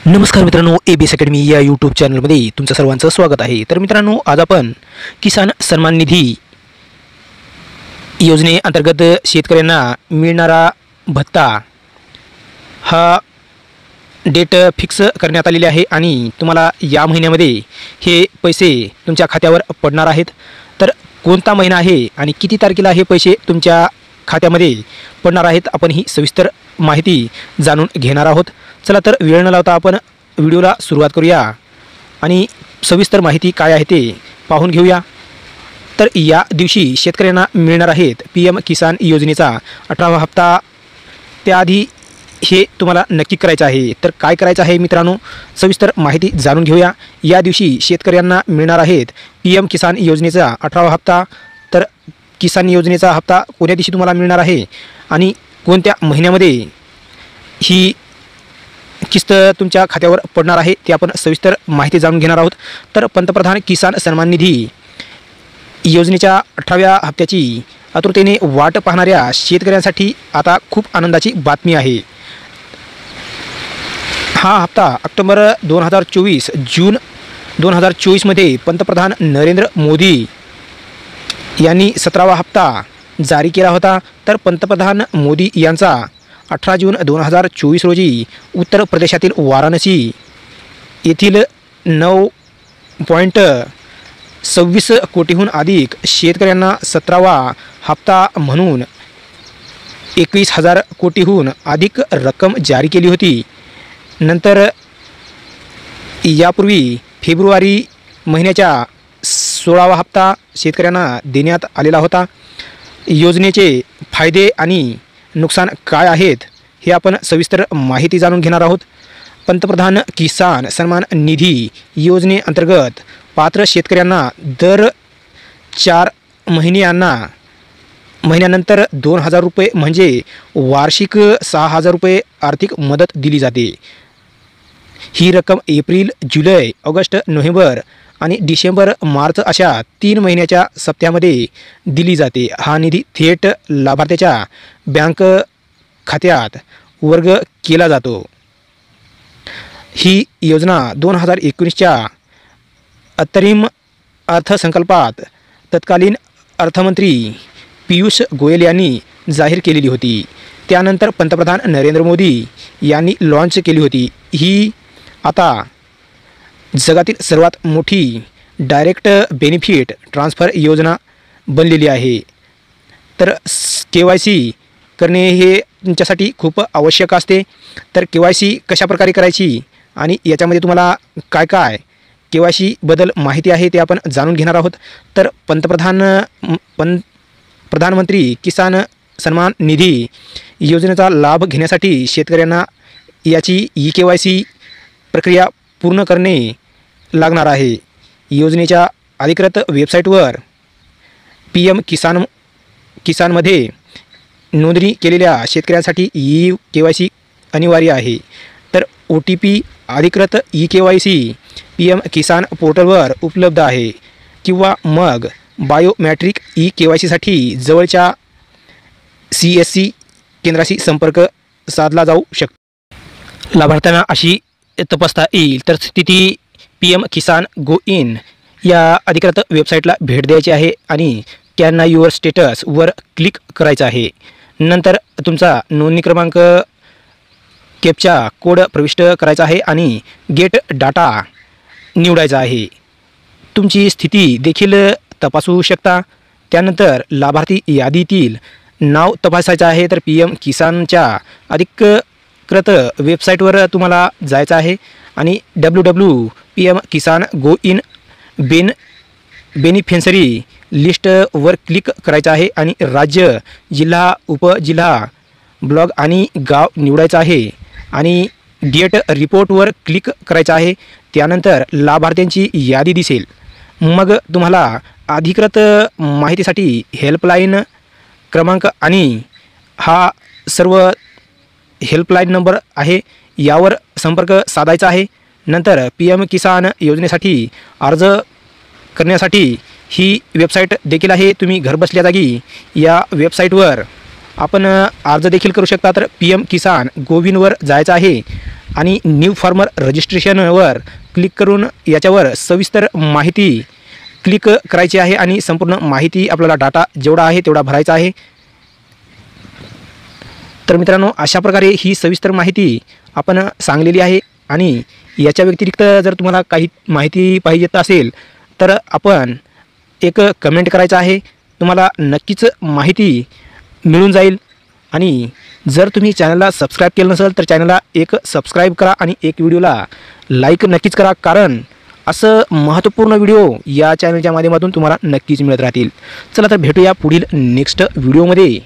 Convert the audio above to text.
नमस्कार मित्रांनो, ABS academy या यूट्यूब चॅनलमध्ये तुमचं सर्वांचं स्वागत आहे। तर मित्रांनो, आज आपण किसान सन्मान निधी योजनेअंतर्गत शेतकऱ्यांना मिळणारा भत्ता हा डेट फिक्स करण्यात आलेली आहे आणि तुम्हाला या महिन्यामध्ये हे पैसे तुमच्या खात्यावर पडणार आहेत। तर कोणता महिना आहे आणि किती तारखेला हे पैसे तुमच्या खात्यामध्ये पडणार आहेत, आपण ही सविस्तर माहिती जाणून घेणार आहोत। चला तर वेळ न लावता आपण व्हिडिओला सुरुवात करूया आणि सविस्तर माहिती काय आहे ते पाहून घेऊया। तर या दिवशी शेतकऱ्यांना मिळणार आहेत PM किसान योजनेचा 18वा हप्ता। त्याआधी हे तुम्हाला नक्की करायचं आहे। तर काय करायचं आहे मित्रांनो, सविस्तर माहिती जाणून घेऊया। या दिवशी शेतकऱ्यांना मिळणार आहेत PM किसान योजनेचा 18वा हप्ता। तर किसान योजनेचा हप्ता कोणत्या दिवशी तुम्हाला मिळणार आहे आणि कोणत्या महिन्यामध्ये ही किस्त तुमच्या खात्यावर पडणार आहे ते आपण सविस्तर माहिती जाणून घेणार आहोत। तर पंतप्रधान किसान सन्मान निधी योजनेच्या 18व्या हप्त्याची आतुरतेने वाट पाहणाऱ्या शेतकऱ्यांसाठी आता खूप आनंदाची बातमी आहे। हा हप्ता ऑक्टोबर 2024 जून 2024 मध्ये पंतप्रधान नरेंद्र मोदी यांनी 17वा हप्ता जारी केला होता। तर पंतप्रधान मोदी यांचा 18 जून 2024 रोजी उत्तर प्रदेशातील वाराणसी येथील 9.26 कोटीहून अधिक शेतकऱ्यांना 17वा हप्ता म्हणून 21,000 कोटीहून अधिक रक्कम जारी केली होती। नंतर यापूर्वी फेब्रुवारी महिन्याच्या 16वा हप्ता शेतकऱ्यांना देण्यात आलेला होता। योजनेचे फायदे आणि नुकसान काय आहेत हे आपण सविस्तर माहिती जाणून घेणार आहोत। पंतप्रधान किसान सन्मान निधी योजनेअंतर्गत पात्र शेतकऱ्यांना दर 4 महिन्यानंतर 2,000 रुपये म्हणजे वार्षिक 6,000 रुपये आर्थिक मदत दिली जाते। ही रक्कम एप्रिल, जुलै, ऑगस्ट, नोव्हेंबर आणि डिसेंबर, मार्च अशा 3 महिन्याच्या सप्त्यामध्ये दिली जाते। हा निधी थेट लाभार्थ्याच्या बँक खात्यात वर्ग केला जातो। ही योजना 2019च्या अंतरिम अर्थसंकल्पात तत्कालीन अर्थमंत्री पीयूष गोयल यांनी जाहीर केलेली होती। त्यानंतर पंतप्रधान नरेंद्र मोदी यांनी लॉन्च केली होती। ही आता जगातील सर्वात मोठी डायरेक्ट बेनिफिट ट्रान्सफर योजना बनलेली आहे। तर KYC करणे हे तुमच्यासाठी खूप आवश्यक असते। तर KYC कशाप्रकारे करायची आणि याच्यामध्ये तुम्हाला काय काय KYC बद्दल माहिती आहे ते आपण जाणून घेणार आहोत। तर प्रधानमंत्री किसान सन्मान निधी योजनेचा लाभ घेण्यासाठी शेतकऱ्यांना याची KYC प्रक्रिया पूर्ण करणे लागणार आहे। योजनेच्या अधिकृत वेबसाईटवर PM किसानमध्ये नोंदणी केलेल्या शेतकऱ्यांसाठी KYC अनिवार्य आहे। तर OTP अधिकृत KYC PM किसान पोर्टलवर उपलब्ध आहे किंवा मग बायोमॅट्रिक KYC साठी जवळच्या CSC केंद्राशी संपर्क साधला जाऊ शकतो। लाभार्थ्यांना अशी तपासता येईल तर स्थिती PM किसान गो इन या अधिकृत वेबसाईटला भेट द्यायची आहे आणि कॅन युअर स्टेटस वर क्लिक करायचं आहे। नंतर तुमचा नोंदणी क्रमांक कॅप्चा कोड प्रविष्ट करायचा आहे आणि गेट डाटा निवडायचा आहे। तुमची स्थिती देखील तपासू शकता। त्यानंतर लाभार्थी यादीतील नाव तपासायचं आहे। तर PM किसानच्या अधिकृत वेबसाईटवर तुम्हाला जायचं आहे आणि www.pmkisan.go.in बेनिफिशरी लिस्टवर क्लिक करायचं आहे आणि राज्य, जिल्हा, उपजिल्हा, ब्लॉक आणि गाव निवडायचं आहे आणि गेट रिपोर्टवर क्लिक करायचं आहे। त्यानंतर लाभार्थ्यांची यादी दिसेल। मग तुम्हाला अधिकृत माहितीसाठी हेल्पलाईन क्रमांक आणि हा सर्व हेल्पलाईन नंबर आहे यावर संपर्क साधायचा आहे। नंतर PM किसान योजनेसाठी अर्ज करण्यासाठी ही वेबसाईट देखील आहे। तुम्ही घरबसल्या जागी या वेबसाईटवर आपण अर्ज देखील करू शकता। तर PM किसान गोविनवर जायचं आहे आणि न्यू फार्मर रजिस्ट्रेशनवर क्लिक करून याच्यावर सविस्तर माहिती क्लिक करायची आहे आणि संपूर्ण माहिती आपल्याला डाटा जेवढा आहे तेवढा भरायचा आहे। तर मित्रांनो, अशा प्रकारे ही सविस्तर माहिती आपण सांगलेली आहे आणि याच्या व्यतिरिक्त जर तुम्हाला काही माहिती पाहिजे असेल तर आपण एक कमेंट करायचं आहे, तुम्हाला नक्कीच माहिती मिळून जाईल। आणि जर तुम्ही चॅनलला सबस्क्राईब केलं नसेल तर चॅनलला एक सबस्क्राईब करा आणि एक व्हिडिओला लाईक नक्कीच करा, कारण असं महत्त्वपूर्ण व्हिडिओ या चॅनलच्या माध्यमातून तुम्हाला नक्कीच मिळत राहतील। चला तर भेटूया पुढील नेक्स्ट व्हिडिओमध्ये।